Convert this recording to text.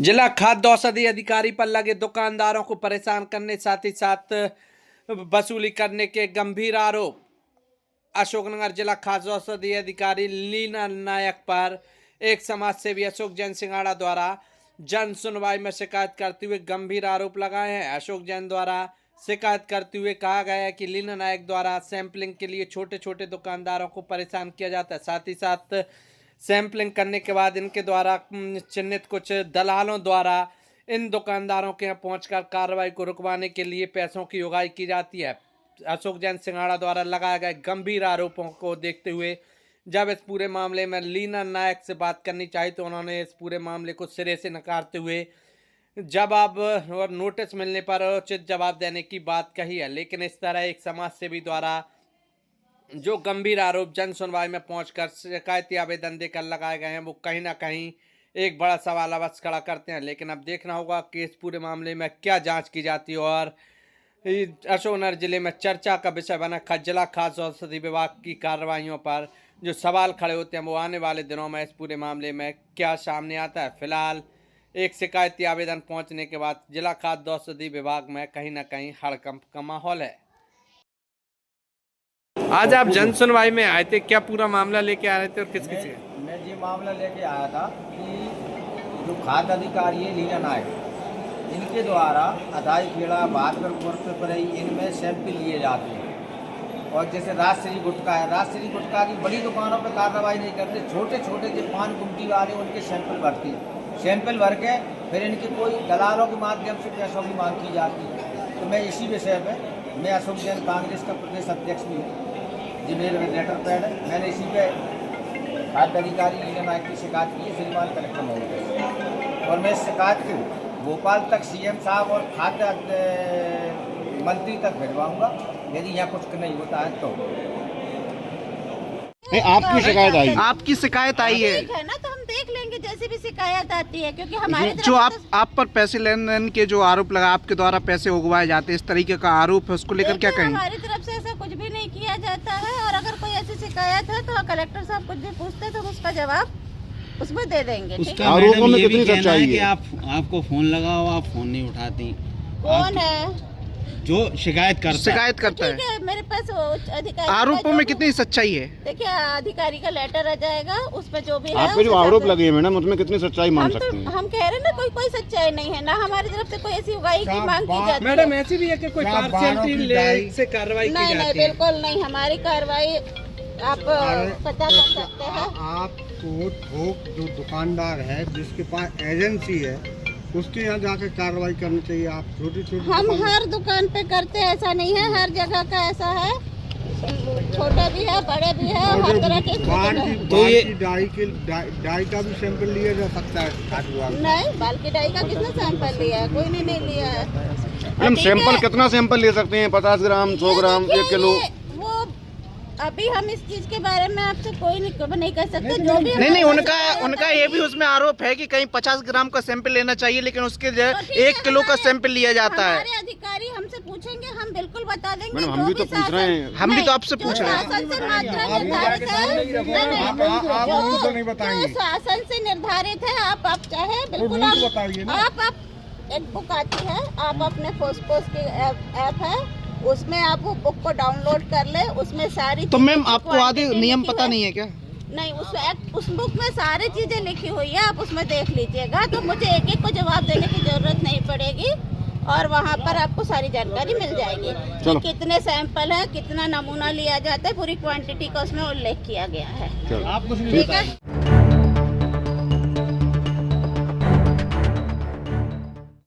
जिला खाद्य औषधि अधिकारी पर लगे दुकानदारों को परेशान करने साथ ही साथ वसूली करने के गंभीर आरोप। अशोकनगर जिला खाद्य औषधि अधिकारी लीना नायक पर एक समाज सेवी अशोक जैन सिंगाड़ा द्वारा जन सुनवाई में शिकायत करते हुए गंभीर आरोप लगाए हैं। अशोक जैन द्वारा शिकायत करते हुए कहा गया है कि लीना नायक द्वारा सैंपलिंग के लिए छोटे छोटे दुकानदारों को परेशान किया जाता है। साथ ही साथ सैंपलिंग करने के बाद इनके द्वारा चिन्हित कुछ दलालों द्वारा इन दुकानदारों के यहाँ पहुंचकर कार्रवाई को रुकवाने के लिए पैसों की उगाही की जाती है। अशोक जैन सिंगाड़ा द्वारा लगाए गए गंभीर आरोपों को देखते हुए जब इस पूरे मामले में लीना नायक से बात करनी चाहिए तो उन्होंने इस पूरे मामले को सिरे से नकारते हुए जवाब और नोटिस मिलने पर उचित जवाब देने की बात कही है। लेकिन इस तरह एक समाज सेवी द्वारा जो गंभीर आरोप जन सुनवाई में पहुंचकर शिकायती आवेदन देकर लगाए गए हैं वो कहीं ना कहीं एक बड़ा सवाल अवश्य खड़ा करते हैं। लेकिन अब देखना होगा कि इस पूरे मामले में क्या जांच की जाती है और अशोकनगर जिले में चर्चा का विषय बना जिला खाद्य औषधि विभाग की कार्रवाइयों पर जो सवाल खड़े होते हैं वो आने वाले दिनों में इस पूरे मामले में क्या सामने आता है। फिलहाल एक शिकायती आवेदन पहुंचने के बाद जिला खाद्य औषधि विभाग में कहीं ना कहीं हड़कंप का माहौल है। आज आप जन सुनवाई में आए थे, क्या पूरा मामला लेके आ रहे थे और किस किसी? मैं ये मामला लेके आया था कि जो खाद्य अधिकारी है लीना नायक, इनके द्वारा अदाई खेड़ा बहादुर पर इनमें सैंपल लिए जाते हैं। और जैसे राजश्री गुटखा है, राजश्री गुटखा की बड़ी दुकानों पर कार्रवाई नहीं करते, छोटे छोटे जो पान गुमटी वाले उनके सैंपल भरती है। सैंपल भर के फिर इनकी कोई दलालों के माध्यम से पैसों की मांग की जाती है। तो मैं इसी विषय में मैं अशोक जैन कांग्रेस का प्रदेश अध्यक्ष भी हूँ, जी मेरे लेटर पैड है। मैंने इसी पे खाद्य अधिकारी लीना नायक की शिकायत की है श्रीमान कलेक्टर महोदय, और मैं इस शिकायत को भोपाल तक सीएम साहब और खाद्य मंत्री तक भिजवाऊंगा यदि यहाँ कुछ नहीं होता है तो। आपकी शिकायत आई? आपकी शिकायत आई है ना, तो हम देख लेंगे जैसे भी शिकायत आती है, क्योंकि हमारे जो आप पर पैसे लेन देन के जो आरोप लगा, आपके द्वारा पैसे उगवाए जाते हैं, इस तरीके का आरोप है, उसको लेकर क्या कहेंगे? हमारी तरफ से ऐसा कुछ भी नहीं किया जाता है, और अगर कोई ऐसी शिकायत है तो कलेक्टर साहब कुछ भी पूछते तो उसका जवाब उसमें दे देंगे। उसका आरोपों में कितनी सच्चाई है? आपको फोन लगाओ, आप फोन नहीं उठाती। कौन है जो शिकायत करता है? मेरे पास अधिकारी आरोपों में कितनी सच्चाई है? देखिए, अधिकारी का लेटर आ जाएगा, उसमें जो भी है आपके जो आरोप लगे हैं मैडम, उसमें कितनी सच्चाई मान सकते हैं? हम कह रहे हैं ना, कोई सच्चाई नहीं है ना, हमारी तरफ से कोई ऐसी उगाही की मांग की जाती है। मैडम ऐसी भी है कि कोई पार्शियलिटी से कार्रवाई की जाती है? नहीं, बिल्कुल नहीं, हमारी कार्रवाई आप पता कर सकते हैं। आपको थोक जो दुकानदार है जिसके पास एजेंसी है उसके यहाँ जाकर कार्रवाई करनी चाहिए। आप छोटी छोटी हम हर दुकान पे करते हैं, ऐसा नहीं है, हर जगह का ऐसा है, छोटे भी है बड़े भी है, हर तरह के। तो ये डाई का भी सैंपल लिया जा सकता है? नहीं, बाल की डाई का कितना सैंपल लिया है? कोई ने नहीं लिया है। मैडम सैंपल कितना सैंपल ले सकते हैं? 50 ग्राम, 100 ग्राम, 1 किलो? वो अभी हम इस चीज के बारे में आपसे कोई नहीं कह सकते। जो भी नहीं, उनका ये भी उसमें आरोप है कि कहीं 50 ग्राम का सैंपल लेना चाहिए, लेकिन उसके लिए 1 किलो का सैंपल लिया जाता है। हमारे अधिकारी हमसे पूछेंगे, हम बिल्कुल बता देंगे। मैडम हम भी तो पूछ रहे हैं। हम भी तो आपसे पूछ रहे हैं। शासन से मात्रा निर्धारित है, जो शासन से निर्धारित है, आप चाहे बिल्कुल आप एक बुक आती है, आप अपने फोस्पोस की ऐप है, उसमें आप वो बुक को डाउनलोड कर ले, उसमें सारी। तो मैम आपको आदि नियम पता नहीं है क्या? नहीं, उस बुक में सारी चीजें लिखी हुई है, आप उसमें देख लीजिएगा, तो मुझे एक एक को जवाब देने की जरूरत नहीं पड़ेगी, और वहाँ पर आपको सारी जानकारी मिल जाएगी कि कितने सैंपल है, कितना नमूना लिया जाता है, पूरी क्वांटिटी का उसमें उल्लेख किया गया है। ठीक है।